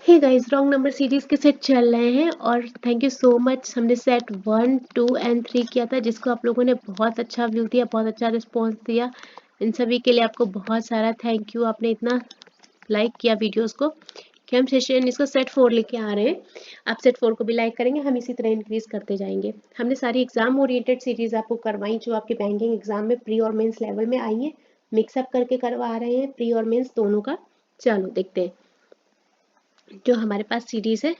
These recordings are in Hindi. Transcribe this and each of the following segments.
हे गाइस, रॉन्ग नंबर सीरीज के सेट चल रहे हैं और थैंक यू सो मच। हमने सेट 1, 2 एंड 3 किया था, जिसको आप लोगों ने बहुत अच्छा व्यू दिया, बहुत अच्छा रिस्पॉन्स दिया। इन सभी के लिए आपको बहुत सारा थैंक यू। आपने इतना लाइक किया वीडियोस को कि हम सेशन इसको सेट 4 लेके आ रहे हैं। आप सेट 4 को भी लाइक करेंगे, हम इसी तरह इंक्रीज करते जाएंगे। हमने सारी एग्जाम ओरिएंटेड सीरीज आपको करवाई जो आपके बैंकिंग एग्जाम में प्री और मेंस लेवल में आई है। मिक्सअप करके करवा रहे हैं प्री और मेंस दोनों का। चलो देखते हैं जो हमारे पास सीरीज है।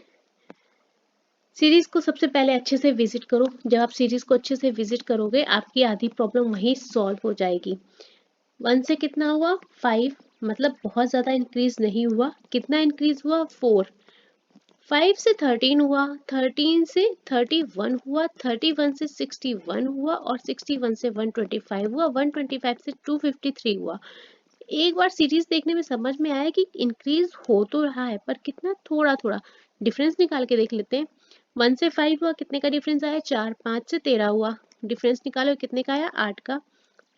सीरीज को सबसे पहले अच्छे से विजिट करो। जब आप सीरीज को अच्छे से विजिट करोगे आपकी आधी प्रॉब्लम वहीं सॉल्व हो जाएगी। 1 से कितना हुआ 5, मतलब बहुत ज़्यादा इंक्रीज नहीं हुआ। कितना इंक्रीज हुआ 4। 5 से 13 हुआ, 13 से 31 हुआ, 31 से 61 हुआ और 61 से 125 हुआ, 125 से 253 हुआ। एक बार सीरीज देखने में समझ में आया कि इंक्रीज हो तो रहा है पर कितना थोड़ा थोड़ा। डिफरेंस निकाल के देख लेते हैं। 1 से 5 हुआ, कितने का डिफरेंस आया 4। 5 से 13 हुआ, डिफरेंस निकालो कितने का आया 8 का।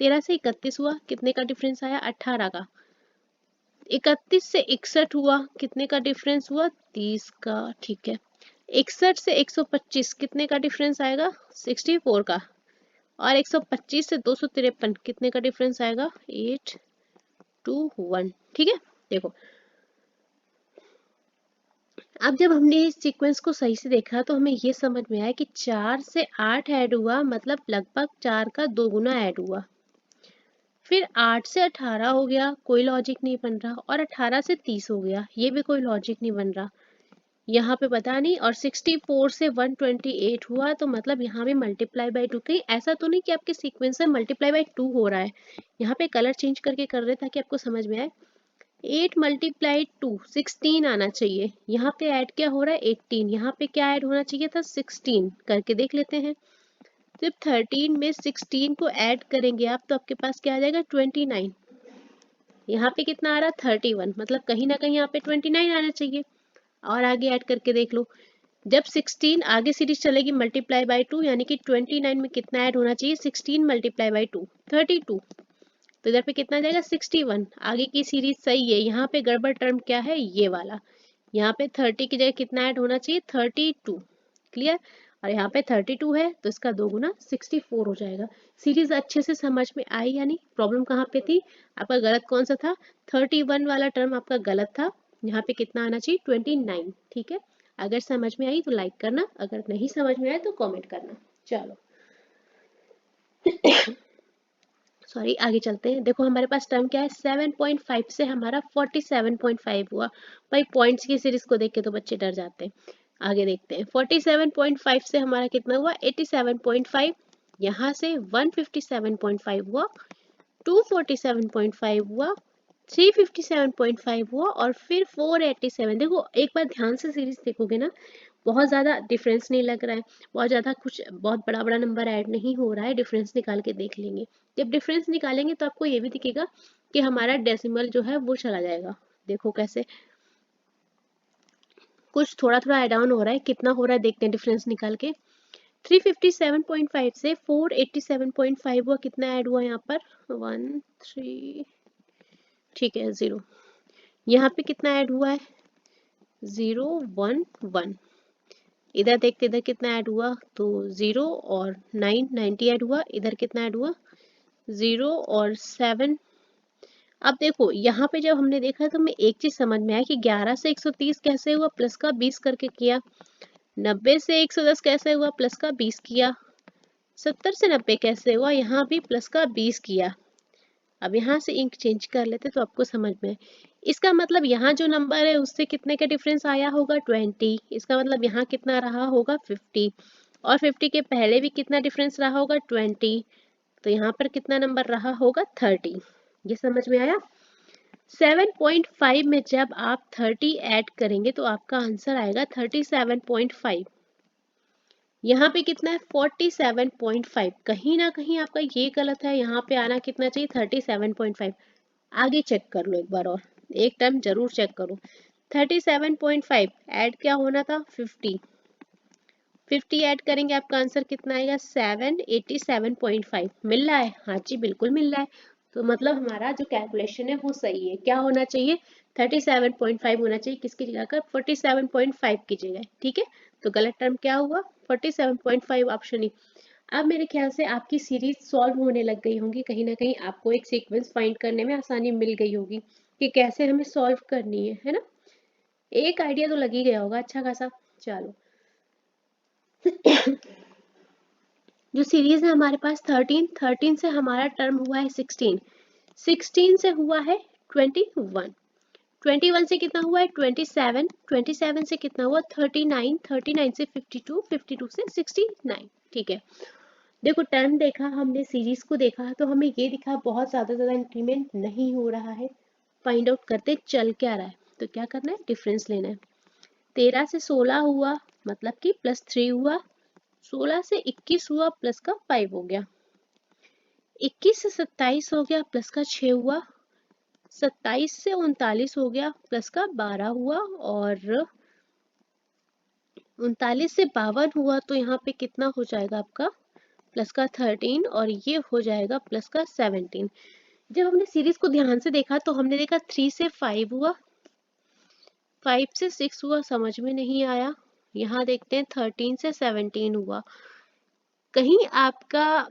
13 से 31 हुआ, कितने का डिफरेंस आया 18 का। 31 से 61 हुआ, कितने का डिफरेंस हुआ 30 का। ठीक है। 61 से 125 कितने का डिफरेंस आएगा 64 का। और 125 से 253 कितने का डिफरेंस आएगा 8 2 1। ठीक है। देखो अब जब हमने इस सीक्वेंस को सही से देखा तो हमें ये समझ में आया कि 4 से 8 ऐड हुआ, मतलब लगभग 4 का 2 गुना ऐड हुआ। फिर 8 से 18 हो गया, कोई लॉजिक नहीं बन रहा। और 18 से 30 हो गया, ये भी कोई लॉजिक नहीं बन रहा। यहाँ पे पता नहीं। और 64 से 128 हुआ, तो मतलब यहाँ भी मल्टीप्लाई बाई 2। कहीं ऐसा तो नहीं कि आपके सीक्वेंस में मल्टीप्लाई बाई 2 हो रहा है। यहाँ पे कलर चेंज करके कर रहे ताकि आपको समझ में आए। 8 मल्टीप्लाई 2 16 आना चाहिए। यहाँ पे ऐड क्या हो रहा है 18, यहाँ पे क्या ऐड होना चाहिए था 16। करके देख लेते हैं। जब 13 में 16 को ऐड करेंगे आप तो आपके पास क्या आ जाएगा 29। यहाँ पे कितना आ रहा 31, मतलब कहीं ना कहीं यहाँ पे 29 आना चाहिए। और आगे ऐड करके देख लो। जब 16 आगे सीरीज चलेगी मल्टीप्लाई बाई 2, यानी कि 29 में कितना ऐड होना चाहिए 16 मल्टीप्लाई बाई 2 32। तो इधर पे कितना जाएगा 61। आगे की सीरीज सही है, यहाँ पे गड़बड़ टर्म क्या है ये वाला। यहाँ पे 30 की जगह कितना ऐड होना चाहिए 32। क्लियर। और यहाँ पे 32 है तो इसका 2 गुना 64 हो जाएगा। सीरीज अच्छे से समझ में आई या नहीं? प्रॉब्लम कहाँ पे थी? आपका गलत कौन सा था 31 वाला टर्म आपका गलत था। यहाँ पे कितना आना चाहिए 29। ठीक है। अगर समझ में आई तो लाइक करना, अगर नहीं समझ में आया तो कमेंट करना। चलो सॉरी, आगे चलते हैं। देखो हमारे पास टर्म क्या है 7.5 से हमारा 47.5 हुआ। भाई पॉइंट्स की सीरीज को देख के तो बच्चे डर जाते हैं। आगे देखते हैं। 47.5 से हमारा कितना हुआ 87.5। यहाँ से 157.5 हुआ, 247.5 हुआ, 357.5 हुआ और फिर 487। देखो एक बार ध्यान से सीरीज देखोगे ना, बहुत ज़्यादा डिफरेंस नहीं लग रहा है। बहुत ज़्यादा कुछ बहुत बड़ा बड़ा नंबर ऐड नहीं हो रहा है। डिफरेंस निकाल के देख लेंगे। जब डिफरेंस निकालेंगे तो आपको ये भी दिखेगा कि हमारा डेसिमल जो है वो चला जाएगा। देखो कैसे कुछ थोड़ा थोड़ा ऐड ऑन हो रहा है। कितना हो रहा है देखते हैं डिफरेंस निकाल के। 357.5 से 487.5 हुआ, कितना ऐड हुआ यहाँ पर 1 3। ठीक है 0। यहाँ पे कितना ऐड हुआ है 0 1 1। इधर देखते इधर कितना ऐड हुआ तो 0 और 9 90 ऐड हुआ। इधर कितना ऐड हुआ 0 और 7। अब देखो यहाँ पे जब हमने देखा तो हमें एक चीज समझ में आया कि 11 से 130 कैसे हुआ प्लस का 20 करके किया। 90 से 110 कैसे हुआ प्लस का 20 किया। 70 से 90 कैसे हुआ यहाँ भी प्लस का 20 किया। अब यहाँ से इंक चेंज कर लेते तो आपको समझ में आए। इसका मतलब यहाँ जो नंबर है उससे कितने का डिफरेंस आया होगा 20। इसका मतलब यहाँ कितना रहा होगा 50। और 50 के पहले भी कितना डिफरेंस रहा होगा 20। तो यहाँ पर कितना नंबर रहा होगा 30। ये समझ में आया। 7.5 में जब आप 30 ऐड करेंगे तो आपका आंसर आएगा 37.5। यहाँ पे कितना है 47.5। कहीं ना कहीं आपका ये गलत है। यहाँ पे आना कितना चाहिए 37.5। आगे चेक कर लो एक बार और, एक टाइम जरूर चेक करो। 37.5 ऐड क्या होना था 50। 50 ऐड करेंगे आपका आंसर कितना आएगा 787.5। मिल रहा है? हाँ जी बिल्कुल मिल रहा है। तो मतलब हमारा जो कैलकुलेशन है वो सही है। क्या होना चाहिए 37.5 होना चाहिए, किसकी जगह का 47.5 की जगह, ठीक है। तो गलत टर्म क्या हुआ 47.5 ऑप्शन ई। अब मेरे ख्याल से आपकी सीरीज सॉल्व होने लग गई होंगी, कहीं ना कहीं आपको एक सीक्वेंस फाइंड करने में आसानी मिल गई होगी कि कैसे हमें सॉल्व करनी है ना। एक आइडिया तो लग ही गया होगा अच्छा खासा। चलो जो सीरीज है हमारे पास 13 से हमारा टर्म हुआ है 16 से हुआ है 21 से कितना हुआ है 27 से कितना हुआ 39 से 52 से 69, ठीक है। देखो टर्म देखा हमने, सीरीज को देखा तो हमें ये दिखा बहुत ज्यादा इंक्रीमेंट नहीं हो रहा है। फाइंड आउट करते चल क्या रहा है, तो क्या करना है डिफरेंस लेना है। 13 से 16 हुआ मतलब कि +3 हुआ, 16 से 21 हुआ प्लस का 5 हो गया, 21 से 27 हो गया प्लस का 6 हुआ, 27 से 39 हो गया प्लस का 12 हुआ, और 39 से 52 हुआ तो यहाँ पे कितना हो जाएगा आपका प्लस का 13, और ये हो जाएगा प्लस का 17। जब हमने सीरीज को ध्यान से देखा तो हमने देखा 3 से 5 हुआ, 5 से 6 हुआ, समझ में नहीं आया। यहाँ देखते हैं 13 से 17 हुआ, कहीं आपका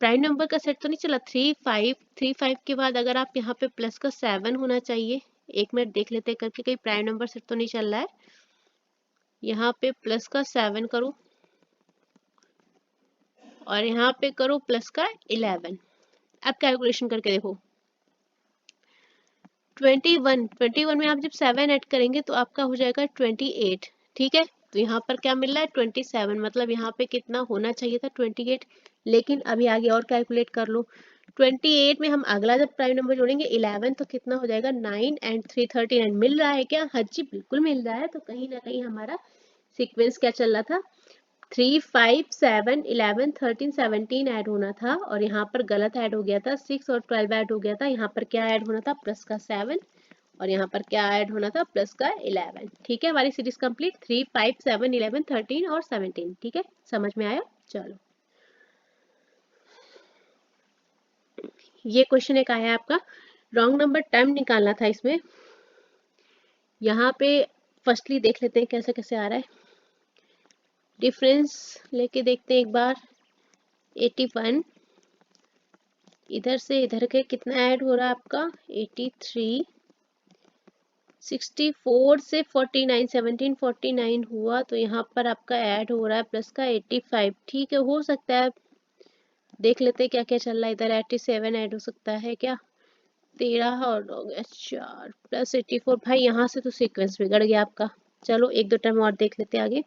प्राइम नंबर का सेट तो नहीं चला। 3 5 के बाद अगर आप यहाँ पे प्लस का 7 होना चाहिए, 1 मिनट देख लेते हैं करके कहीं प्राइम नंबर सेट तो नहीं चल रहा है। यहाँ पे प्लस का 7 करो और यहाँ पे करो प्लस का 11। अब कैलकुलेशन करके देखो 21 में आप जब 7 ऐड करेंगे तो आपका हो जाएगा 28, ठीक है। तो यहाँ पर क्या मिल रहा है 27, मतलब यहाँ पे कितना होना चाहिए था 28, लेकिन अभी आगे और कैलकुलेट कर लो। 28 में हम अगला जब प्राइम नंबर जोड़ेंगे 11 तो कितना हो जाएगा 9 एंड 3 39। मिल रहा है क्या? हाँ जी बिल्कुल मिल रहा है। तो कहीं ना कहीं हमारा सीक्वेंस क्या चल रहा था 3 5 7 11 13 17 ऐड होना था, और यहाँ पर गलत ऐड हो गया था 6 और 12 ऐड हो गया था। यहाँ पर क्या ऐड होना था प्लस का 7, और यहाँ पर क्या ऐड होना था प्लस का 11, ठीक है। हमारी सीरीज कंप्लीट 3 5 7 11 13 और 17, ठीक है। समझ में आया? चलो ये क्वेश्चन एक आया आपका, रॉन्ग नंबर टर्म निकालना था इसमें। यहाँ पे फर्स्टली देख लेते हैं कैसे कैसे आ रहा है। डिफरेंस लेके देखते हैं एक बार। 81 इधर से इधर के कितना ऐड हो रहा है आपका 83, 64 से 49 17 49 हुआ तो यहाँ पर आपका ऐड हो रहा है प्लस का 85, ठीक है। हो सकता है देख लेते हैं क्या क्या चल रहा है इधर। 87 ऐड हो सकता है क्या, 13 और हो गया 4 प्लस 84। भाई यहाँ से तो सीक्वेंस बिगड़ गया आपका। चलो एक दो टर्म और देख लेते हैं आगे।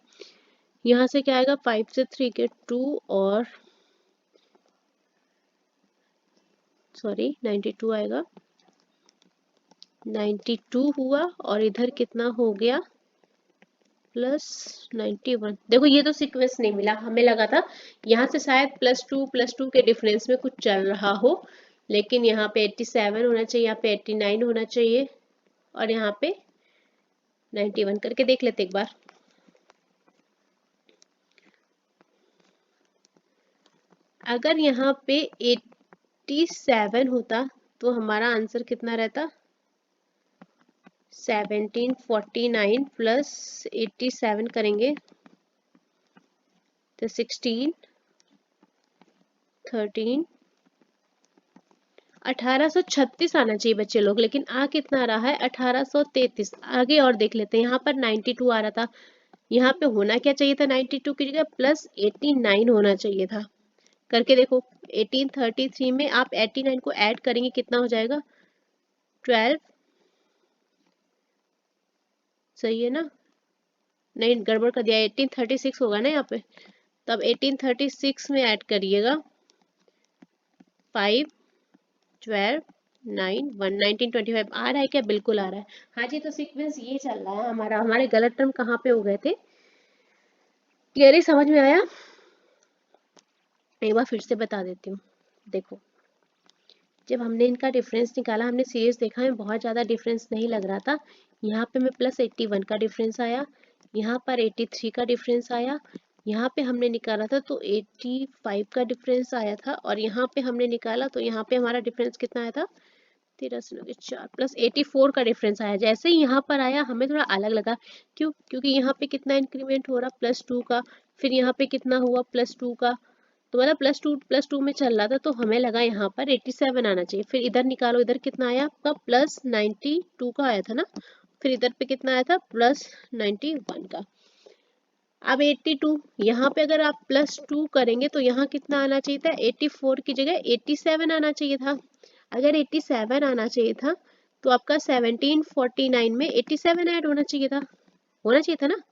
यहाँ से क्या आएगा 5 से 3 के 2 और 92 आएगा, 92 हुआ, और इधर कितना हो गया +91। देखो ये तो सीक्वेंस नहीं मिला, हमें लगा था यहाँ से शायद +2 के डिफरेंस में कुछ चल रहा हो, लेकिन यहाँ पे 87 होना चाहिए, यहाँ पे 89 होना चाहिए, और यहाँ पे 91 करके देख लेते एक बार। अगर यहाँ पे 87 होता तो हमारा आंसर कितना रहता 1749 प्लस 87 करेंगे तो 16 13 1836 आना चाहिए बच्चे लोग, लेकिन आ कितना रहा है 1833। आगे और देख लेते हैं। यहाँ पर 92 आ रहा था, यहाँ पे होना क्या चाहिए था 92 की जगह +89 होना चाहिए था। करके देखो 1833 में आप 89 को ऐड करेंगे कितना हो जाएगा 12, सही है ना? नहीं गड़बड़ कर दिया, 1836 होगा ना यहाँ पे। तो अब 1836 में ऐड करिएगा 5 12 9 1 1925 आ रहा है क्या? बिल्कुल आ रहा है। हाँ जी, तो सीक्वेंस ये चल रहा है हमारा। हमारे गलत टर्म कहाँ पे हो गए थे, क्लियरली समझ में आया? एक बार फिर से बता देती हूँ। देखो जब हमने इनका डिफरेंस निकाला, हमने सीरीज देखा है बहुत ज़्यादा डिफरेंस नहीं लग रहा था। यहाँ पे हमें +81 का डिफरेंस आया, यहाँ पर 83 का डिफरेंस आया, यहाँ पे हमने निकाला था तो 85 का डिफरेंस आया था, और यहाँ पे हमने निकाला तो यहाँ पे हमारा डिफरेंस कितना आया था 13 प्लस 84 का डिफरेंस आया। जैसे ही यहाँ पर आया हमें थोड़ा अलग लगा, क्यों? क्योंकि यहाँ पे कितना इंक्रीमेंट हो रहा, +2 का, फिर यहाँ पे कितना हुआ, +2 का, तो मतलब +2 में चल रहा था, तो हमें लगा यहाँ पर 87 आना चाहिए। फिर इधर निकालो, इधर कितना आया आपका, +92 का आया था ना, फिर इधर पे कितना आया था, +91 का। अब 82, यहाँ पे अगर आप +2 करेंगे तो यहाँ कितना आना चाहिए था, 84 की जगह 87 आना चाहिए था। अगर 87 आना चाहिए था तो आपका 1749 में 87 ऐड होना चाहिए था, ना?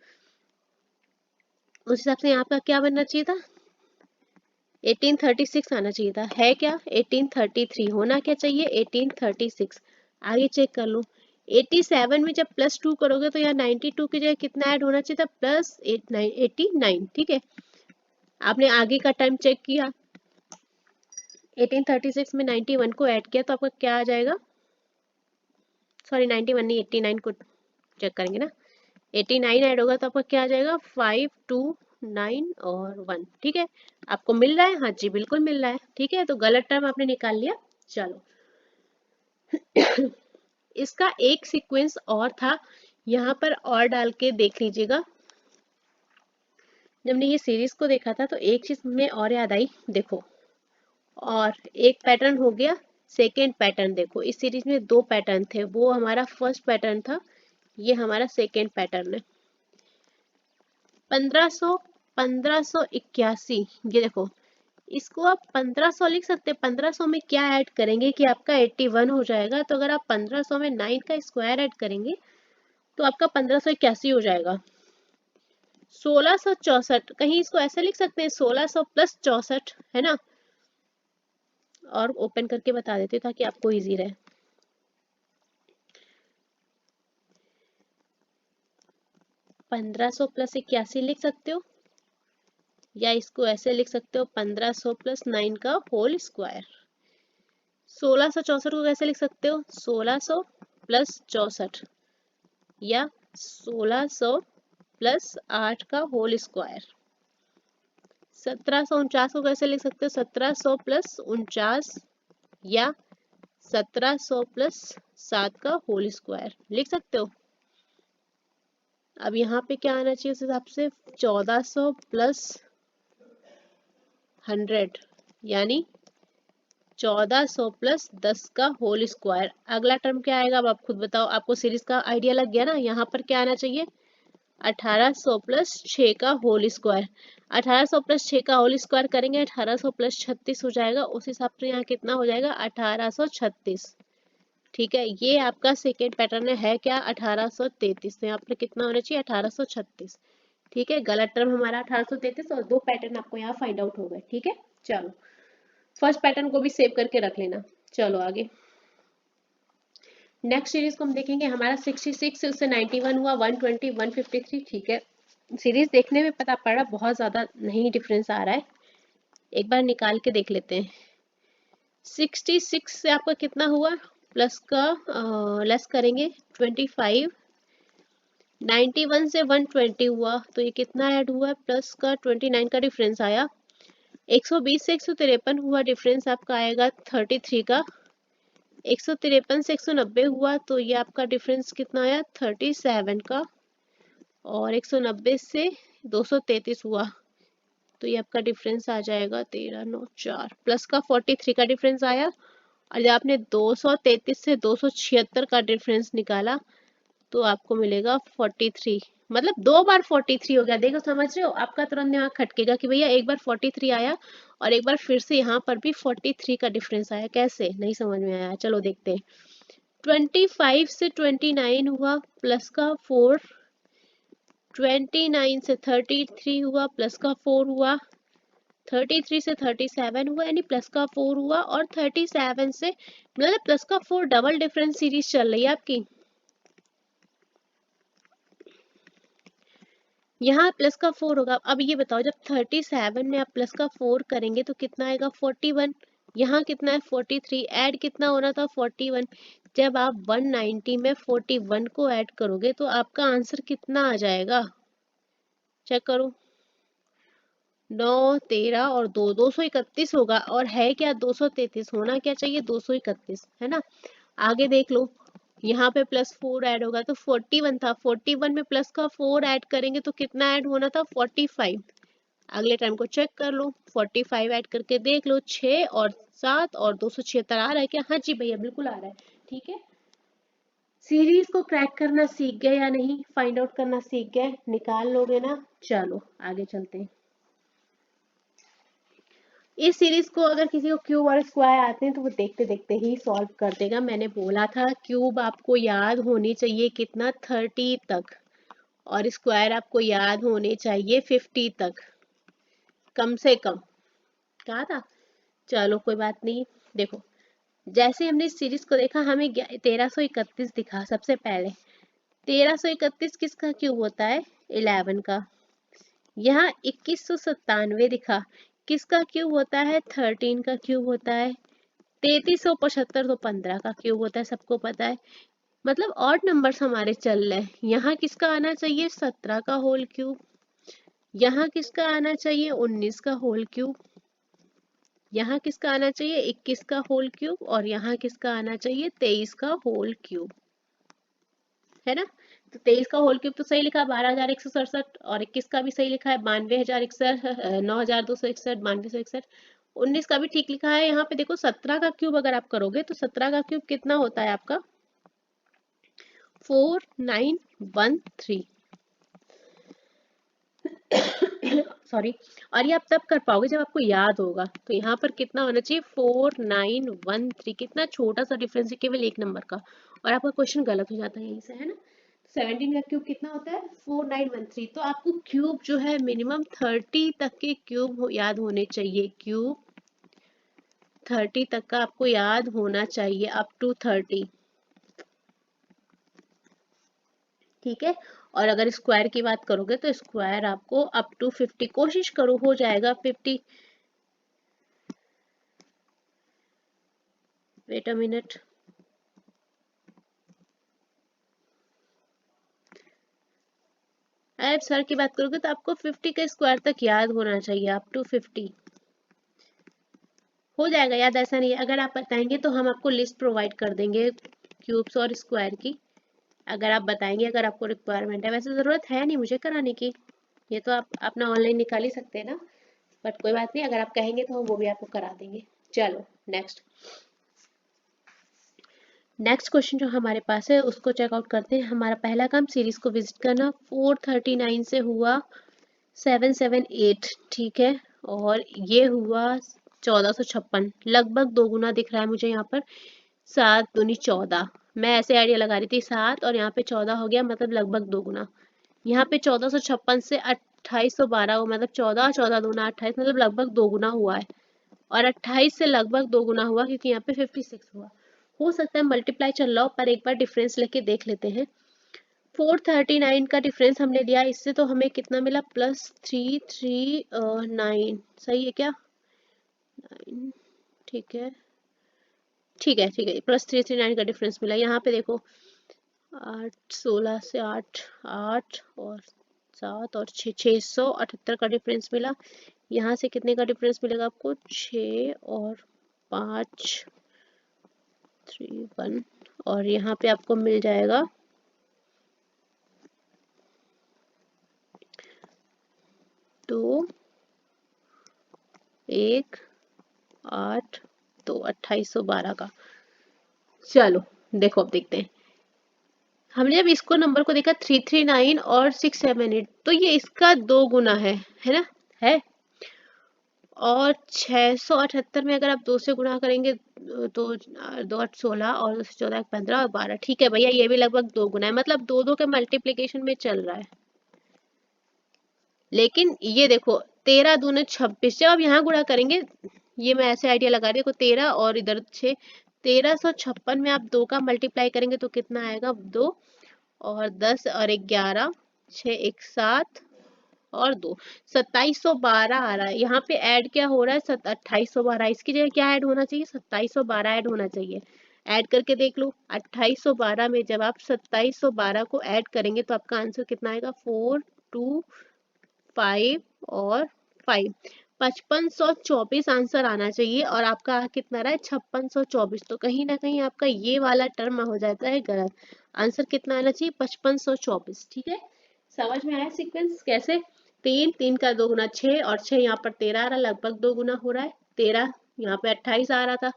उस हिसाब से यहाँ का क्या बनना चाहिए था, 1836 आना चाहिए था। है क्या, 1833 होना क्या चाहिए, 1836। आगे चेक कर लो, 87 में जब +2 करोगे तो यहाँ 92 की जगह कितना ऐड होना चाहिए था, +89। ठीक है, आपने आगे का टाइम चेक किया, 1836 में 91 को ऐड किया तो आपका क्या आ जाएगा, सॉरी 91 नहीं, 89 को चेक करेंगे ना, 89 ऐड होगा तो आपका क्या आ जाएगा, 5 2 9 और 1। ठीक है, आपको मिल रहा है, हाँ जी बिल्कुल मिल रहा है। ठीक है, तो गलत टर्म आपने निकाल लिया। चलो इसका एक सीक्वेंस और था, यहाँ पर और डाल के देख लीजिएगा। जब हमने ये सीरीज को देखा था तो एक चीज में और याद आई, देखो, और एक पैटर्न हो गया, सेकेंड पैटर्न देखो, इस सीरीज में 2 पैटर्न थे, वो हमारा फर्स्ट पैटर्न था, ये हमारा सेकेंड पैटर्न है। 1581, ये देखो, इसको आप 1500 लिख सकते हैं। 1500 में क्या ऐड करेंगे कि आपका 81 हो जाएगा, तो अगर आप 1500 में 9 का स्क्वायर ऐड करेंगे तो आपका 1581 हो जाएगा। 1664, कहीं इसको ऐसे लिख सकते हैं, 1600 प्लस 64, है ना? और ओपन करके बता देते ताकि आपको इजी रहे। 1500 प्लस 81 लिख सकते हो, या इसको ऐसे लिख सकते हो, 1500 प्लस 9 का होल स्क्वायर। 1664 को कैसे लिख सकते हो, 1600 प्लस 64, या 1600 प्लस 8 का होल स्क्वायर। 1749 को कैसे लिख सकते हो, 1700 प्लस 49, या 1700 प्लस 7 का होल स्क्वायर लिख सकते हो। अब यहाँ पे क्या आना चाहिए उस हिसाब से, 1400 प्लस 100, यानी 1400 प्लस 10 का होल स्क्वायर। अगला टर्म क्या आएगा, अब आप खुद बताओ, आपको सीरीज का आइडिया लग गया ना। यहाँ पर क्या आना चाहिए, 1800 प्लस 6 का होल स्क्वायर। 1800 प्लस 6 का होल स्क्वायर करेंगे, 1800 प्लस 36 हो जाएगा, उस हिसाब से यहाँ कितना हो जाएगा, 1836। ठीक है, ये आपका सेकेंड पैटर्न है क्या, 1833, तो यहाँ पर कितना होना चाहिए, 1836। ठीक है, गलत टर्म हमारा 1833, और 2 पैटर्न आपको यहाँ फाइंड आउट हो गए। ठीक है, चलो फर्स्ट पैटर्न को भी सेव करके रख लेना। चलो आगे नेक्स्ट सीरीज को हम देखेंगे, हमारा 66 से 91 हुआ, 120 153। ठीक है, सीरीज देखने में पता पड़ रहा बहुत ज़्यादा नहीं डिफरेंस आ रहा है, एक बार निकाल के देख लेते हैं। 66 से आपका कितना हुआ, प्लस का लेस करेंगे 25, 91 से 120 हुआ तो ये कितना ऐड हुआ है, प्लस का 29 का डिफरेंस आया। 120 से 153 हुआ, डिफरेंस आपका आएगा 33 का। 153 से 190 हुआ तो ये आपका डिफरेंस कितना आया, 37 का। और 190 से 233 हुआ तो ये आपका डिफरेंस आ जाएगा 13 9 4, प्लस का 43 का डिफरेंस आया। और जब आपने 233 से 276 का डिफरेंस निकाला तो आपको मिलेगा 43, मतलब 2 बार 43 हो गया। देखो समझ रहे हो, आपका तुरंत दिमाग खटकेगा कि भैया एक बार 43 आया और एक बार फिर से यहाँ पर भी 43 का डिफरेंस आया, कैसे, नहीं समझ में आया। चलो देखते हैं, 25 से 29 हुआ, प्लस का 4, 29 से 33 हुआ, प्लस का 4 हुआ, 33 से 37 हुआ, यानी प्लस का 4 हुआ, और 37 से मतलब प्लस का 4, डबल डिफरेंस सीरीज चल रही है आपकी। यहाँ प्लस का 4 होगा। अब ये बताओ, जब 37 में आप प्लस का 4 करेंगे तो कितना आएगा, 41। यहाँ कितना है, 43, ऐड कितना होना था, 41। जब आप 190 में 41 को ऐड करोगे तो आपका आंसर कितना आ जाएगा, चेक करो, 9 13 और 2 231 होगा। और है क्या, 233, होना क्या चाहिए, 231, है ना। आगे देख लो, यहाँ पे +4 ऐड होगा तो 41 था, 41 में प्लस का 4 ऐड करेंगे तो कितना ऐड होना था, 45। अगले टाइम को चेक कर लो, 45 ऐड करके देख लो, 6 और 7 और 276 आ रहा है क्या? हाँ जी भैया बिल्कुल आ रहा है। ठीक है, सीरीज को क्रैक करना सीख गए या नहीं, फाइंड आउट करना सीख गए, निकाल लोगे ना? चलो आगे चलते हैं। इस सीरीज को अगर किसी को क्यूब और स्क्वायर आते हैं तो वो देखते देखते ही सॉल्व कर देगा। मैंने बोला था क्यूब आपको याद होनी चाहिए कितना, 30 तक, और स्क्वायर आपको याद होने चाहिए 50 तक, कम से कम, कहा था। चलो कोई बात नहीं। देखो, जैसे हमने इस सीरीज को देखा, हमें 1331 दिखा सबसे पहले। 1331 किसका क्यूब होता है? 11 का। यहाँ 2197 दिखा, किसका क्यूब होता है? 13 का क्यूब होता है। 3375 तो 15 का क्यूब होता है, सबको पता है। मतलब ऑड नंबर्स हमारे चल रहे हैं। यहाँ किसका आना चाहिए? 17 का होल क्यूब। यहाँ किसका आना चाहिए? 19 का होल क्यूब। यहाँ किसका आना चाहिए? 21 का होल क्यूब। और यहाँ किसका आना चाहिए? 23 का होल क्यूब, है ना? तो 23 का होल क्यूब तो सही लिखा, 12,167, और 21 का भी सही लिखा है, 92,061, 9,261, 92,161। 19 का भी ठीक लिखा है। यहाँ पे देखो 17 का क्यूब अगर आप करोगे तो 17 का क्यूब कितना होता है आपका? 4913। सॉरी। और ये आप तब कर पाओगे जब आपको याद होगा। तो यहाँ पर कितना होना चाहिए? 4913। कितना छोटा सा डिफरेंस है, केवल एक नंबर का, और आपका क्वेश्चन गलत हो जाता है यहीं से, है ना? 17 का क्यूब कितना होता है? 4913। तो आपको क्यूब जो है मिनिमम 30 तक के क्यूब याद होने चाहिए। क्यूब 30 तक का आपको याद होना चाहिए, अप टू 30। ठीक है। और अगर स्क्वायर की बात करोगे तो स्क्वायर आपको अप टू 50, कोशिश करो हो जाएगा 50। Wait a minute. अगर सर की बात करोगे तो आपको 50 के स्क्वायर तक याद होना चाहिए, अप टू 50 हो जाएगा याद। ऐसा नहीं है, अगर आप बताएंगे तो हम आपको लिस्ट प्रोवाइड कर देंगे क्यूब्स और स्क्वायर की, अगर आप बताएंगे, अगर आपको रिक्वायरमेंट है। वैसे ज़रूरत है नहीं मुझे कराने की, ये तो आप अपना ऑनलाइन निकाल ही सकते हैं ना, बट कोई बात नहीं, अगर आप कहेंगे तो हम वो भी आपको करा देंगे। चलो नेक्स्ट। नेक्स्ट क्वेश्चन जो हमारे पास है उसको चेकआउट करते हैं। हमारा पहला काम सीरीज को विजिट करना। 439 से हुआ 778, ठीक है, और ये हुआ 1456, लगभग दो गुना दिख रहा है मुझे यहाँ पर। 7 दूनी 14, मैं ऐसे आइडिया लगा रही थी, 7 और यहाँ पे 14 हो गया, मतलब लगभग दो गुना। यहाँ पे 1456 से 2812 हो, मतलब 14, 14 दूना 28, मतलब लगभग दो गुना हुआ है। और 28 से लगभग दो गुना हुआ क्योंकि यहाँ पे 56 हुआ। हो सकता है मल्टीप्लाई चल रहा हो, पर एक बार डिफरेंस लेके देख लेते हैं। 439 का डिफरेंस हमने लिया, इससे तो हमें कितना मिला? +339, सही है क्या? 9, ठीक है, ठीक है, ठीक है, +339 का डिफरेंस मिला। यहाँ पे देखो 8, 16 से 8, 8 और 7 और 6, 678 का डिफरेंस मिला। यहाँ से कितने का डिफरेंस मिलेगा आपको? 6 और 5, 3, 1, और यहाँ पे आपको मिल जाएगा 2, 1, 8, 2, 2812 का। चलो देखो अब देखते हैं। हमने जब इसको नंबर को देखा 339 और 678, तो ये इसका दो गुना है ना? है। और 678 में अगर आप 2 से गुणा करेंगे तो 2 8 16 और 2 से 14 15 और 12, ठीक है भैया, ये भी लगभग दो गुना है, मतलब दो दो के मल्टीप्लिकेशन में चल रहा है। लेकिन ये देखो 13 दूने 26, जब आप यहाँ गुणा करेंगे, ये मैं ऐसे आइडिया लगा रही हूँ, 13 और इधर 6, 1356 में आप 2 का मल्टीप्लाई करेंगे तो कितना आएगा? 2 और 10 और 11, 6 1 7 और 2, 2712 आ रहा है। यहाँ पे ऐड क्या हो रहा है? 2812, इसकी जगह क्या ऐड होना चाहिए? 2712 ऐड होना चाहिए। ऐड करके देख लो, 2812 में जब आप 2712 को ऐड करेंगे तो आपका आंसर कितना आएगा? 4 2 5 और 5, 5524 आंसर आना चाहिए और आपका कितना रहा है 5624। तो कहीं ना कहीं आपका ये वाला टर्म हो जाता है गलत। आंसर कितना आना चाहिए 5524। ठीक है, समझ में आया सीक्वेंस कैसे? तीन, तीन का 2 गुना 6 और 6 यहाँ पर 13 आ रहा, लगभग 2 गुना हो रहा है। 13 यहाँ पे 28 आ रहा था,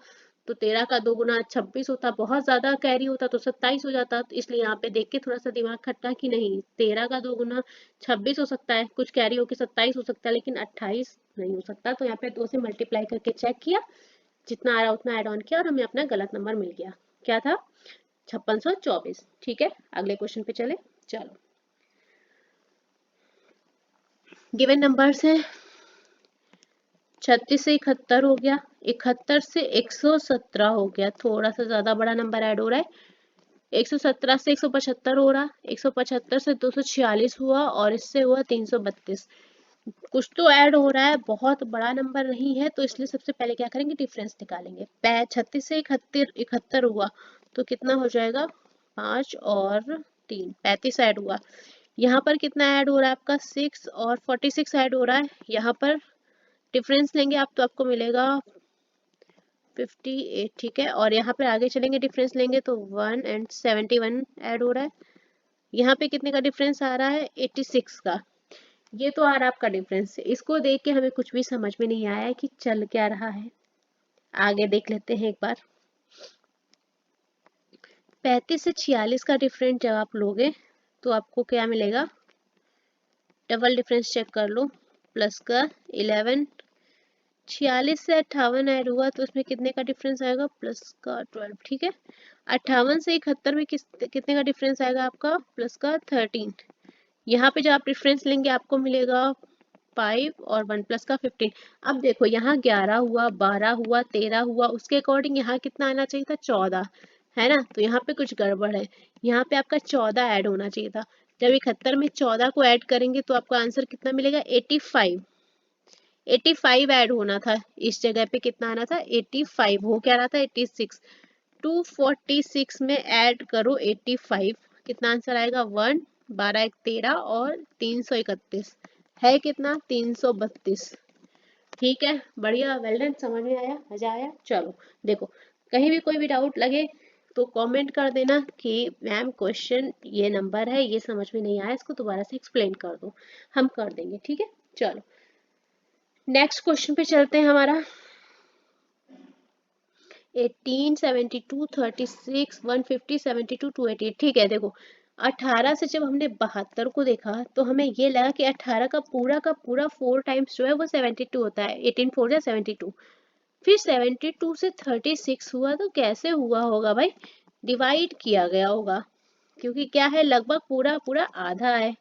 तो 13 का 2 गुना 26 होता, बहुत ज्यादा कैरी होता तो 27 हो जाता। तो इसलिए यहाँ पे देख के थोड़ा सा दिमाग खट्टा कि नहीं, 13 का 2 गुना 26 हो सकता है, कुछ कैरी होके 27 हो सकता है, लेकिन 28 नहीं हो सकता। तो यहाँ पे 2 से मल्टीप्लाई करके चेक किया, जितना आ रहा उतना ऐड ऑन किया और हमें अपना गलत नंबर मिल गया। क्या था? 5624। ठीक है, अगले क्वेश्चन पे चले। चलो, गिवन नंबर्स है 36 से 71 हो गया, 71 से 117 हो गया, थोड़ा सा ज्यादा बड़ा नंबर ऐड हो रहा है। 117 से 175 हो रहा, 175 से 246 हुआ और इससे हुआ 332। कुछ तो ऐड हो रहा है, बहुत बड़ा नंबर नहीं है, तो इसलिए सबसे पहले क्या करेंगे, डिफरेंस निकालेंगे। 36 से 71 हुआ तो कितना हो जाएगा, 5 और 3, 35 ऐड हुआ। यहाँ पर कितना ऐड हो रहा है आपका, 6 और 46 ऐड हो रहा है। यहाँ पर डिफरेंस लेंगे आप तो आपको मिलेगा 58। ठीक है, और यहाँ पे आगे चलेंगे, डिफरेंस लेंगे तो 1 एंड 71 ऐड हो रहा है। यहाँ पे कितने का डिफरेंस आ रहा है, 86 का। ये तो आ रहा है आपका डिफरेंस। इसको देख के हमें कुछ भी समझ में नहीं आया है कि चल क्या रहा है। आगे देख लेते हैं एक बार। 35 से 46 का डिफरेंस जब आप लोगे तो आपको क्या मिलेगा, डबल डिफरेंस चेक कर लो, प्लस का 11। 46 से 58 ऐड हुआ तो उसमें कितने का डिफरेंस आएगा, प्लस का 12। ठीक है, 58 से 71 में कितने का डिफरेंस आएगा आपका, प्लस का 13। यहाँ पे जब आप डिफरेंस लेंगे आपको मिलेगा 5 और 1 प्लस का 15। अब देखो यहाँ 11 हुआ, 12 हुआ, 13 हुआ, उसके अकॉर्डिंग यहाँ कितना आना चाहिए था, 14, है ना? तो यहाँ पे कुछ गड़बड़ है, यहाँ पे आपका 14 ऐड होना चाहिए था। जब 71 में 14 को ऐड करेंगे तो आपको आंसर कितना मिलेगा, 85। 85 ऐड होना था, इस जगह पे कितना आना था, 85। हो क्या रहा था, 86। 246 में ऐड करो 85, कितना आंसर आएगा, 1, 12 1 13 और 331 है कितना, 332। ठीक है, बढ़िया, वेल डन, समझ में आया, मजा आया। चलो देखो, कहीं भी कोई भी डाउट लगे तो कमेंट कर देना कि मैम क्वेश्चन ये नंबर है, ये समझ में नहीं आया, इसको दोबारा से एक्सप्लेन कर दो, हम कर देंगे। ठीक है, चलो नेक्स्ट क्वेश्चन पे चलते हैं। हमारा 18, 72, 36, 150, 72, 288। ठीक है, देखो 18 से जब हमने 72 को देखा तो हमें ये लगा कि 18 का पूरा 4 टाइम्स जो है वो 72 होता है, 18 4 या 72। फिर 72 से 36 हुआ तो कैसे हुआ होगा भाई, डिवाइड किया गया होगा, क्योंकि क्या है, लगभग पूरा पूरा आधा है।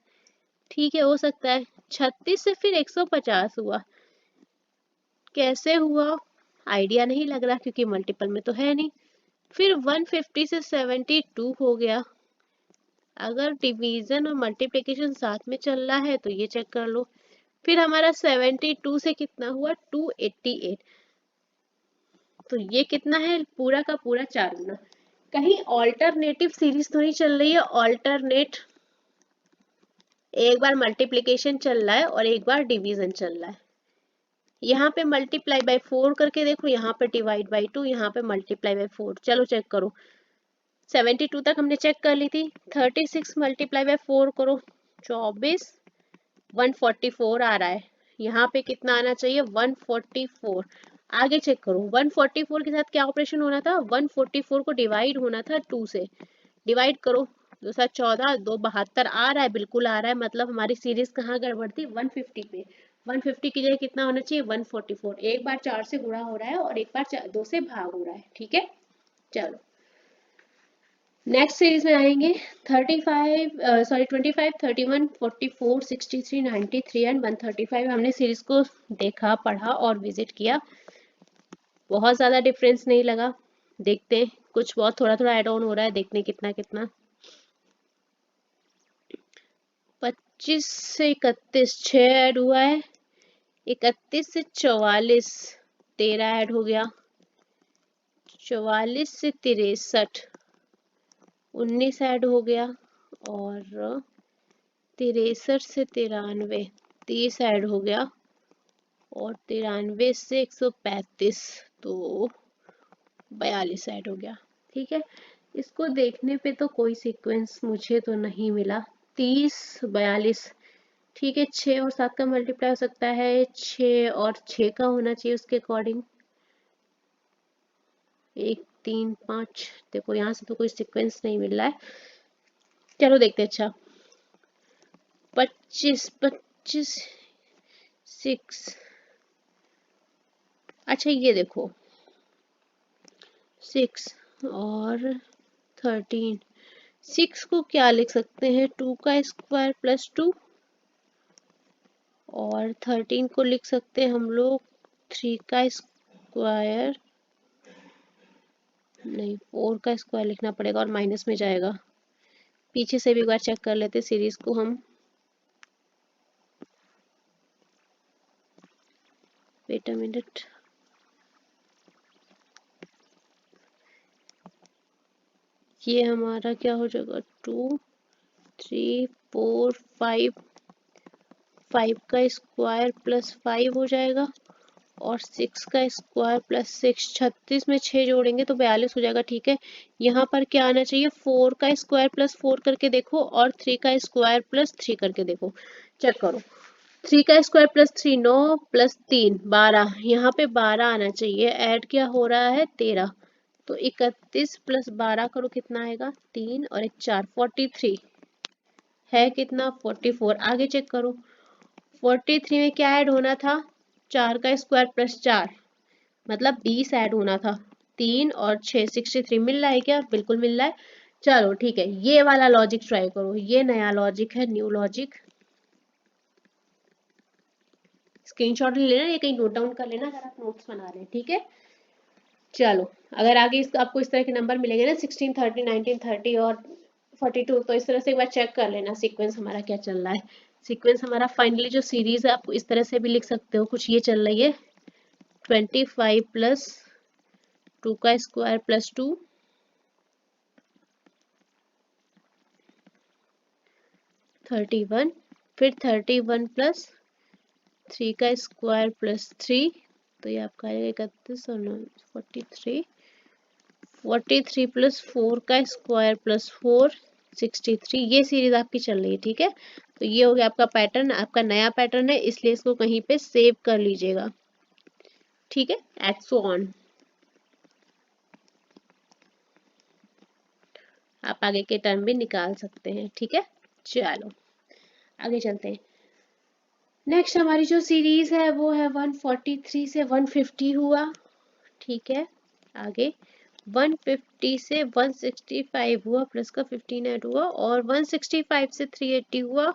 ठीक है, हो सकता है। 36 से फिर 150 हुआ, कैसे हुआ आइडिया नहीं लग रहा, क्योंकि मल्टीपल में तो है नहीं। फिर 150 से 72 हो गया, अगर डिवीजन और मल्टीप्लिकेशन साथ में चल रहा है तो ये चेक कर लो। फिर हमारा 72 से कितना हुआ, 288, तो ये कितना है, पूरा का पूरा 4 गुना। कहीं ऑल्टरनेटिव सीरीज तो नहीं चल रही है, ऑल्टरनेट, एक बार मल्टीप्लिकेशन चल रहा है और एक बार डिवीजन चल रहा है। यहाँ पे मल्टीप्लाई बाय 4 करके देखो, यहाँ पे डिवाइड बाय 2, यहाँ पे मल्टीप्लाई बाय 4। चलो चेक करो, 72 तक हमने चेक कर ली थी। 36 मल्टीप्लाई बाय 4 करो, 24, 144 आ रहा है। यहाँ पे कितना आना चाहिए, 144। आगे चेक करो, 144 के साथ क्या ऑपरेशन होना था, 144 को डिवाइड होना था 2 से। डिवाइड करो, 2 7 14, 2 72 आ रहा है, बिल्कुल आ रहा है। मतलब हमारी सीरीज कहाँ गड़बड़ थी, 150 पे। 150 की जगह कितना होना चाहिए, 144। एक बार 4 से गुणा हो रहा है और एक बार 2 से भाग हो रहा है। ठीक है, चलो नेक्स्ट सीरीज में आएंगे। 25, 31, 44, 63, 93 एंड 135। हमने सीरीज को देखा, पढ़ा और विजिट किया, बहुत ज्यादा डिफरेंस नहीं लगा। देखते हैं, कुछ बहुत थोड़ा थोड़ा ऐड ऑन हो रहा है, देखते हैं कितना कितना। 25 से 31 6 ऐड हुआ है, 31 से 44 13 ऐड हो गया, 44 से 63 19 ऐड हो गया, और 63 से 93 30 ऐड हो गया, और 93 से 135, तो 42 ऐड हो गया। ठीक है, इसको देखने पे तो कोई सीक्वेंस मुझे तो नहीं मिला। 30 42, ठीक है, 6 और 7 का मल्टीप्लाई हो सकता है, 6 और 6 का होना चाहिए उसके अकॉर्डिंग। 1 3 5, देखो यहाँ से तो कोई सीक्वेंस नहीं मिल रहा है। चलो देखते हैं। अच्छा 25 25 6, अच्छा ये देखो 6 और 13, 6 को क्या लिख सकते हैं, 2 का स्क्वायर प्लस 2, और 13 को लिख सकते हैं हम लोग 3 का स्क्वायर, नहीं 4 का स्क्वायर लिखना पड़ेगा और माइनस में जाएगा। पीछे से भी एक बार चेक कर लेते सीरीज को हम। वेट अ मिनट, ये हमारा क्या हो जाएगा, 2 3 4 5, 5 का स्क्वायर प्लस 5 हो जाएगा, और 6 का स्क्वायर प्लस 6, 36 में 6 जोड़ेंगे तो 42 हो जाएगा। ठीक है, यहाँ पर क्या आना चाहिए, 4 का स्क्वायर प्लस 4 करके देखो, और 3 का स्क्वायर प्लस 3 करके देखो, चेक करो। 3 का स्क्वायर प्लस 3 9, प्लस 3 12, यहाँ पे 12 आना चाहिए, ऐड क्या हो रहा है 13, तो 31 प्लस 12 करो कितना आएगा, 3 और 1 4, 43 है कितना, 44। आगे चेक करो, 43 में क्या ऐड होना था, 4 का स्क्वायर प्लस 4, मतलब 20 ऐड होना था। 3 और 6 63 मिल रहा है क्या, बिल्कुल मिल रहा है। चलो ठीक है, ये वाला लॉजिक ट्राई करो, ये नया लॉजिक है, न्यू लॉजिक। स्क्रीनशॉट ले लेना या कहीं नोट डाउन कर लेना अगर आप नोट्स बना रहे हैं। ठीक है, चलो अगर आगे आपको इस तरह के नंबर मिलेंगे ना 16 30 19 30 और 42, तो इस तरह से एक बार चेक कर लेना सीक्वेंस हमारा क्या चल रहा है। सीक्वेंस हमारा फाइनली जो सीरीज है आप इस तरह से भी लिख सकते हो, कुछ ये चल रही है 25 प्लस 2 का स्क्वायर प्लस 2, 31, फिर 31 प्लस 3 का स्क्वायर प्लस 3, तो ये आपका आएगा 31 और 43, 43 प्लस 4 का स्क्वायर प्लस 4 63, ये सीरीज आपकी चल रही है। ठीक है, तो ये हो गया आपका पैटर्न, आपका नया पैटर्न है, इसलिए इसको कहीं पे सेव कर लीजिएगा। ठीक है, एक्सो ऑन, आप आगे के टर्म भी निकाल सकते हैं। ठीक है, चलो आगे चलते हैं। नेक्स्ट हमारी जो सीरीज है वो है 143 से 150 हुआ। ठीक है, आगे 150 से 165 हुआ, प्लस का 15 ऐड हुआ, और 165 से 380 हुआ,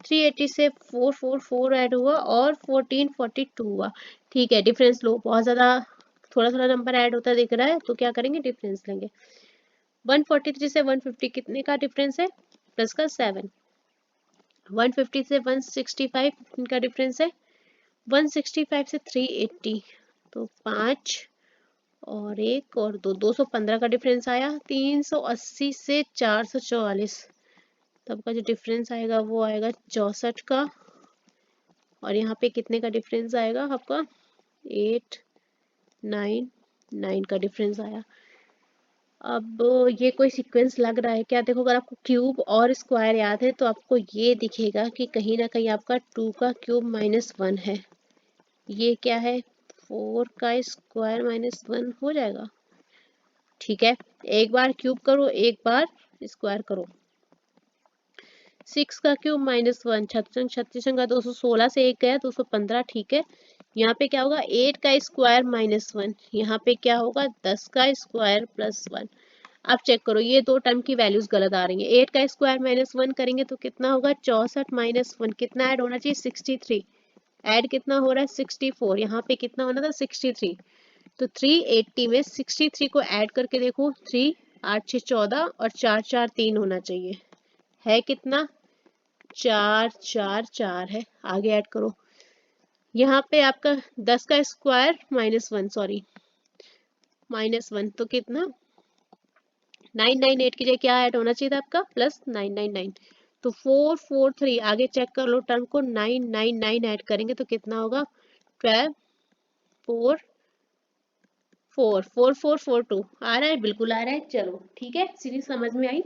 380 से 444 ऐड हुआ, और 1442 हुआ। ठीक है, डिफरेंस लो, बहुत ज़्यादा थोड़ा थोड़ा नंबर ऐड होता दिख रहा है, तो क्या करेंगे, डिफरेंस लेंगे। 143 से 150 कितने का डिफरेंस है, प्लस का 7। 150 से 165 इनका डिफरेंस है, 165 से 380, तो 5 और 1 और 2, 215 का डिफरेंस आया। 380 से 444, तब का जो डिफरेंस आएगा वो आएगा 64 का, और यहाँ पे कितने का डिफरेंस आएगा आपका, 8 9 9 का डिफरेंस आया। अब ये कोई सीक्वेंस लग रहा है क्या, देखो अगर आपको क्यूब और स्क्वायर याद है तो आपको ये दिखेगा कि कहीं ना कहीं आपका 2 का क्यूब -1 है। ये क्या है, 4 का स्क्वायर -1 हो जाएगा। ठीक है, एक बार क्यूब करो, एक बार स्क्वायर करो। 6 का क्यूब -1, 36 का 216 से एक गया 215। ठीक है, यहाँ पे क्या होगा, 8 का स्क्वायर -1, यहाँ पे क्या होगा 10 का स्क्वायर +1। अब चेक करो, ये दो टर्म की वैल्यूज गलत आ रही है। 8 का स्क्वायर -1 करेंगे तो कितना होगा, 64 -1, कितना ऐड होना चाहिए, 63, ऐड कितना हो रहा है 64, यहाँ पे कितना होना था 63, तो 380 में 63 को ऐड करके देखो, 3 8 6 14 और 4 4 3 होना चाहिए, है कितना, 4 4 4 है। आगे ऐड करो, यहाँ पे आपका 10 का स्क्वायर -1, सॉरी -1, तो कितना 998 की जगह क्या ऐड होना चाहिए था आपका, +999, तो 443। आगे चेक कर लो टर्म को, 999 ऐड करेंगे तो कितना होगा 12 4 4 4 4 4 2 आ रहा है, बिल्कुल आ रहा है। चलो ठीक है, सीरीज समझ में आई।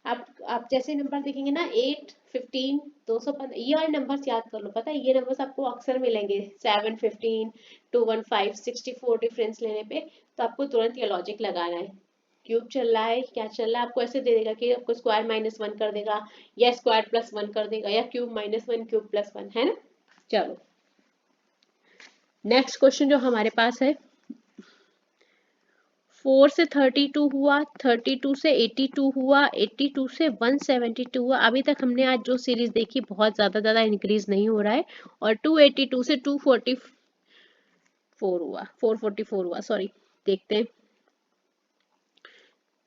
आप जैसे नंबर देखेंगे ना 8 15 215, ये नंबर्स याद कर लो, पता है ये नंबर्स आपको अक्सर मिलेंगे 7 15 215 64 डिफरेंस लेने पे। तो आपको तुरंत ये लॉजिक लगाना है, क्यूब चल रहा है क्या चल रहा है, आपको ऐसे दे देगा कि आपको स्क्वायर -1 कर देगा या स्क्वायर +1 कर देगा या क्यूब -1 क्यूब +1, है ना। चलो नेक्स्ट क्वेश्चन जो हमारे पास है, 4 से 32 हुआ, 32 से 82 हुआ, 82 से 172 हुआ। अभी तक हमने आज जो सीरीज देखी बहुत ज्यादा इंक्रीज नहीं हो रहा है। और 282 से 244 हुआ, 444 हुआ, सॉरी। देखते हैं,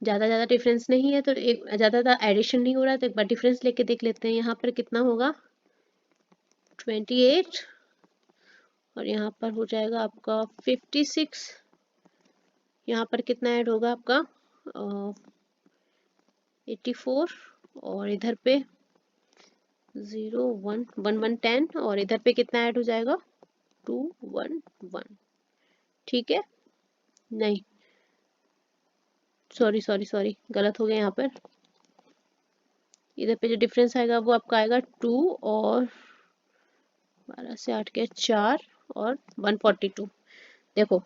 ज्यादा डिफरेंस नहीं है तो एक ज्यादा एडिशन नहीं हो रहा है, तो एक बार डिफरेंस लेके देख लेते हैं। यहाँ पर कितना होगा 28 और यहाँ पर हो जाएगा आपका 56। यहाँ पर कितना ऐड होगा आपका 84 और इधर पे 0 1 1 1 10 और इधर पे कितना ऐड हो जाएगा 2 1 1। ठीक है, नहीं सॉरी गलत हो गया। यहाँ पर इधर पे जो डिफरेंस आएगा वो आपका आएगा 2 और 12 से 8 के 4 और 142। देखो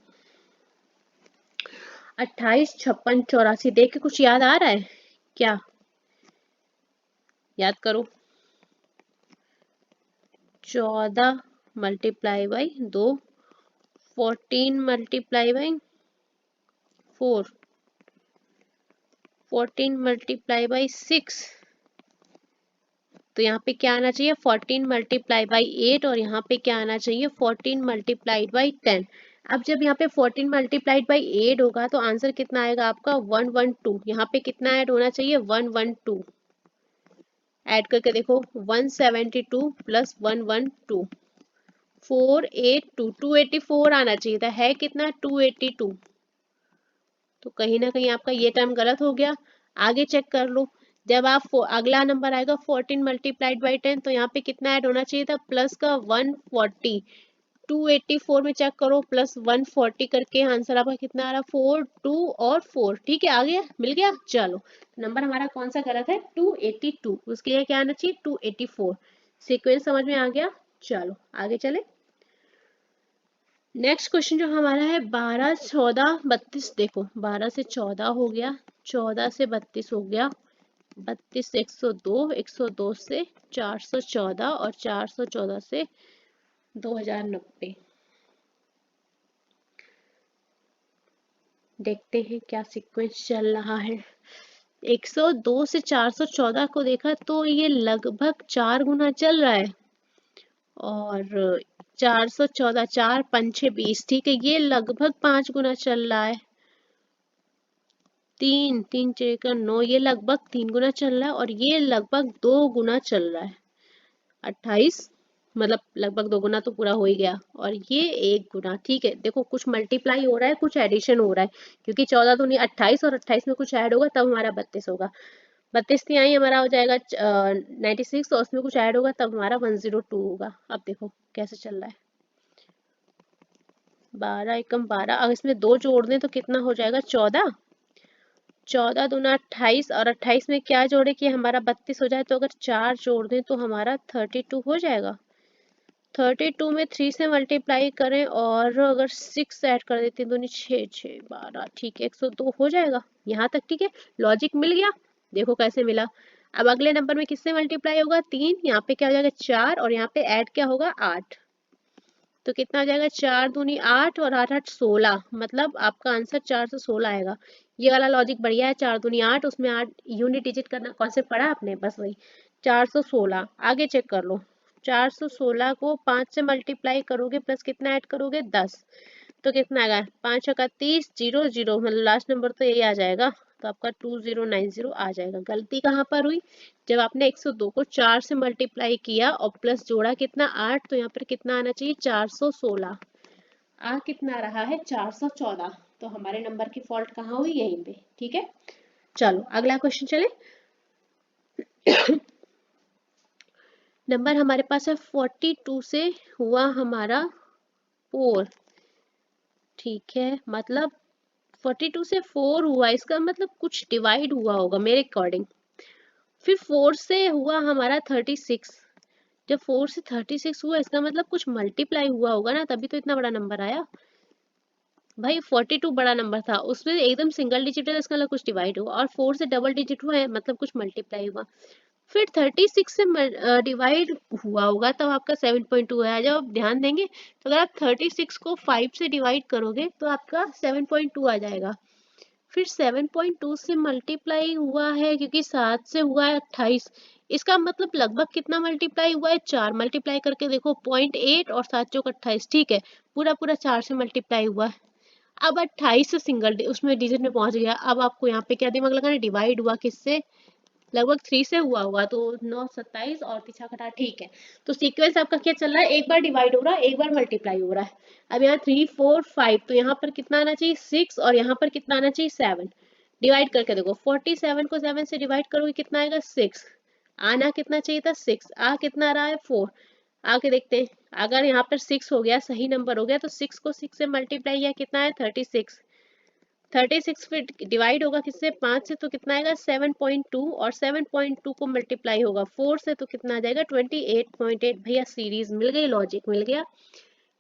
28 56 84 देख के कुछ याद आ रहा है क्या, याद करो। 14 multiply by 2, 14 multiply by 4, 14 multiply by 6। तो यहाँ पे क्या आना चाहिए 14 मल्टीप्लाई बाई 8 और यहाँ पे क्या आना चाहिए 14 मल्टीप्लाइड बाई 10। अब जब यहाँ पे 14 मल्टीप्लाइड बाई 8 होगा तो आंसर कितना आएगा आपका 112। यहाँ पे कितना ऐड होना चाहिए 112। ऐड करके देखो 172 प्लस 112 482 284 आना चाहिए था, है कितना 282। तो कहीं ना कहीं आपका ये टर्म गलत हो गया। आगे चेक कर लो, जब आप अगला नंबर आएगा 14 मल्टीप्लाइड बाई 10 तो यहाँ पे कितना ऐड होना चाहिए था प्लस का 140। 284 में चेक करो प्लस 140 करके आंसर आपका कितना आ रहा 4 2 और 4। ठीक है, आ गया, मिल गया। चलो नंबर हमारा कौन सा गलत है 282, उसके लिए क्या आना चाहिए 284। सीक्वेंस समझ में आ गया। चलो आगे चले। नेक्स्ट क्वेश्चन जो हमारा है 12 14 32। देखो 12 से 14 हो गया, 14 से 32 हो गया, 32 से 102, 102 से 414 और 414 से 2090। देखते हैं क्या सीक्वेंस चल रहा है। 102 से 414 को देखा तो ये लगभग 4 गुना चल रहा है और 414 4 5 6 20। ठीक है, ये लगभग 5 गुना चल रहा है। 3 3 6 का 9, ये लगभग 3 गुना चल रहा है और ये लगभग 2 गुना चल रहा है। 28 मतलब लगभग 2 गुना तो पूरा हो ही गया और ये 1 गुना। ठीक है, देखो कुछ मल्टीप्लाई हो रहा है कुछ एडिशन हो रहा है, क्योंकि 14 दूनी 28 और 28 में कुछ ऐड होगा तब हमारा 32 होगा। 32 तिहाई हमारा हो जाएगा 96 और उसमें कुछ ऐड होगा तब हमारा 102 होगा। अब देखो कैसे चल रहा है। 12 एकम 12, अगर इसमें 2 जोड़ दें तो कितना हो जाएगा 14। 14 दूना 28 और 28 में क्या जोड़े कि हमारा 32 हो जाए, तो अगर 4 जोड़ दें तो हमारा 32 हो जाएगा। 32 में 3 से मल्टीप्लाई करें और अगर 6 ऐड कर देते हैं दोनों 6 6 12। ठीक है 102 हो जाएगा यहाँ तक। ठीक है, लॉजिक मिल गया। देखो कैसे मिला। अब अगले नंबर में किससे मल्टीप्लाई होगा 3, यहाँ पे क्या हो जाएगा 4 और यहाँ पे ऐड क्या होगा 8। तो कितना हो जाएगा 4 दूनी 8 और 8 8 16, मतलब आपका आंसर 416 आएगा। ये वाला लॉजिक बढ़िया है, 4 दूनी 8, उसमें 8 यूनिट डिजिट करना कॉन्सेप्ट पढ़ा आपने, बस वही 416। आगे चेक कर लो, 416 को 5 से मल्टीप्लाई करोगे प्लस कितना ऐड करोगे 10, तो कितना आएगा 5 का 30 0 0, मतलब लास्ट नंबर तो यही आ जाएगा। तो आपका 2090 आ जाएगा। गलती कहाँ पर हुई, जब आपने 102 को 4 से मल्टीप्लाई किया और प्लस जोड़ा कितना 8, तो यहाँ पर कितना आना चाहिए 416। आ कितना रहा है 414। तो हमारे नंबर की फॉल्ट कहाँ हुई, यहीं पे। ठीक है, चलो अगला क्वेश्चन चले। नंबर हमारे पास है 42 से हुआ हमारा 4, ठीक है, मतलब 42 से 4 हुआ, इसका मतलब कुछ डिवाइड हुआ होगा मेरे अकॉर्डिंग। फिर 4 से हुआ हमारा 36, जब 4 से 36 हुआ इसका मतलब कुछ मल्टीप्लाई हुआ होगा ना, तभी तो इतना बड़ा नंबर आया। भाई 42 बड़ा नंबर था, उसमें एकदम सिंगल डिजिट है, इसका मतलब कुछ डिवाइड हुआ, और 4 से डबल डिजिट हुआ है मतलब कुछ मल्टीप्लाई हुआ। फिर 36 से डिवाइड हुआ होगा तब आपका 7.2 है। जब आप ध्यान देंगे तो अगर आप 36 को 5 से डिवाइड करोगे तो आपका 7.2 आ जाएगा। फिर 7.2 से मल्टीप्लाई हुआ है क्योंकि 7 से हुआ है 28, इसका मतलब लगभग कितना मल्टीप्लाई हुआ है, 4 मल्टीप्लाई करके देखो 0.8 और 7 चौक 28, ठीक है, पूरा पूरा 4 से मल्टीप्लाई हुआ है। अब 28 से सिंगल उसमें डिजिट में पहुंच गया। अब आपको यहाँ पे क्या दिमाग लगाना, डिवाइड हुआ किससे, लगभग 3 से हुआ होगा, तो 9 27 और पीछा कटा, ठीक है। तो सीक्वेंस आपका क्या चल रहा है, एक बार डिवाइड हो रहा है, एक बार मल्टीप्लाई हो रहा है। अब यहाँ 3 4 5, तो यहाँ पर कितना आना चाहिए 6, और यहाँ पर कितना आना चाहिए 7। डिवाइड करके देखो, 47 को 7 से डिवाइड करोगे कितना आएगा 6, आना कितना चाहिए था 6, आ कितना आ रहा है 4। आके देखते हैं, अगर यहाँ पर 6 हो गया, सही नंबर हो गया, तो 6 को 6 से मल्टीप्लाई किया कितना है 36। 36 फिर डिवाइड होगा किससे, 5 से, तो कितना आएगा 7.2, और 7.2 को मल्टीप्लाई होगा 4 से, तो कितना आ जाएगा 28.8। भैया सीरीज मिल गई, लॉजिक मिल गया,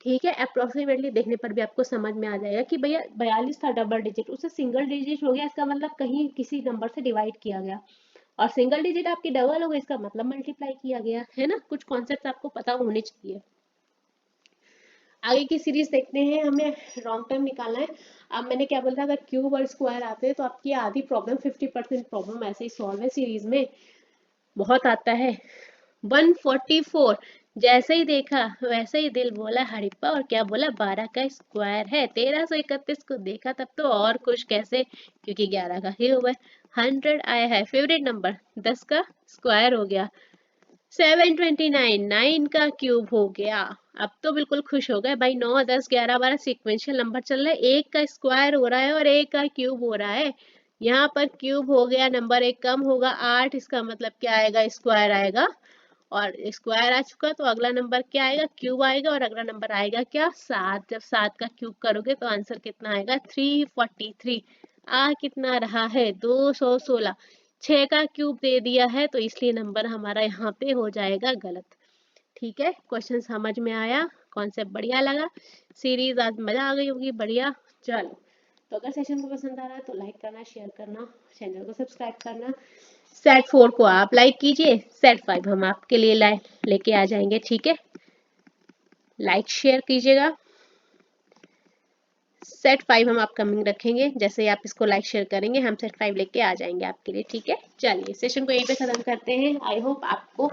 ठीक है। अप्रोक्सीमेटली देखने पर भी आपको समझ में आ जाएगा कि भैया 42 था डबल डिजिट, उससे सिंगल डिजिट हो गया, इसका मतलब कहीं किसी नंबर से डिवाइड किया गया, और सिंगल डिजिट आपकी डबल हो गई, इसका मतलब मल्टीप्लाई किया गया है ना। कुछ कॉन्सेप्ट आपको पता होने चाहिए। आगे की सीरीज देखते हैं, हमें लॉन्ग टर्म निकालना है। अब मैंने क्या बोला था, अगर क्यूब और स्क्वायर आते हैं तो आपकी आधी प्रॉब्लम 50% प्रॉब्लम ऐसे ही सॉल्व है सीरीज में, बहुत आता है। 144, जैसे ही देखा वैसे ही दिल बोला हड़प्पा, और क्या बोला 12 का स्क्वायर है। 1331 को देखा तब तो और कुछ कैसे, क्योंकि 11 का क्यूब है। 100 आया है फेवरेट नंबर, 10 का स्क्वायर हो गया। 729, 9 का क्यूब हो गया। अब तो बिल्कुल खुश हो गए भाई, 9 10 11 12 सीक्वेंशियल नंबर चल रहा है, एक का स्क्वायर हो रहा है और एक का क्यूब हो रहा है। यहाँ पर क्यूब हो गया, नंबर एक कम होगा 8, इसका मतलब क्या आएगा, स्क्वायर आएगा, और स्क्वायर आ चुका तो अगला नंबर क्या आएगा, क्यूब आएगा, और अगला नंबर आएगा क्या 7। जब 7 का क्यूब करोगे तो आंसर कितना आएगा 343। आ कितना रहा है 216, 6 का क्यूब दे दिया है तो इसलिए नंबर हमारा यहाँ पे हो जाएगा गलत। ठीक है, क्वेश्चन समझ में आया, कॉन्सेप्ट बढ़िया लगा, सीरीज आज मजा आ गई होगी, बढ़िया। चलो, तो अगर सेशन को पसंद आ रहा है तो लाइक करना, शेयर करना, चैनल को सब्सक्राइब करना। सेट 4 को आप लाइक कीजिए, सेट 5 हम आपके लिए लेके आ जाएंगे, ठीक है, लाइक शेयर कीजिएगा। सेट 5 हम अपकमिंग रखेंगे, जैसे ही आप इसको लाइक शेयर करेंगे हम सेट 5 लेके आ जाएंगे आपके लिए, ठीक है। चलिए सेशन को यहीं पे खत्म करते हैं। आई होप आपको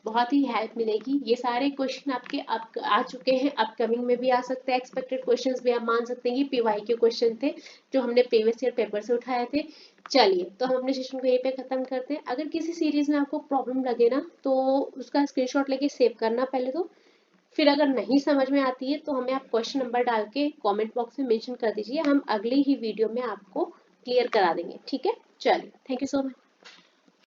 बहुत ही हेल्प मिलेगी। ये सारे क्वेश्चन आपके आ चुके हैं, अपकमिंग में भी आ सकते हैं, एक्सपेक्टेड क्वेश्चंस भी आप मान सकते हैं कि पीवाई के क्वेश्चन थे जो हमने प्रीवियस ईयर पेपर से उठाए थे। चलिए, तो हम अपने सेशन को यहीं पे खत्म करते हैं। अगर किसी सीरीज में आपको प्रॉब्लम लगे ना तो उसका स्क्रीनशॉट लेके सेव करना पहले तो, फिर अगर नहीं समझ में आती है तो हमें आप क्वेश्चन नंबर डाल के कमेंट बॉक्स में मेंशन कर दीजिए, हम अगली ही वीडियो में आपको क्लियर करा देंगे, ठीक है। चलिए, थैंक यू सो मच।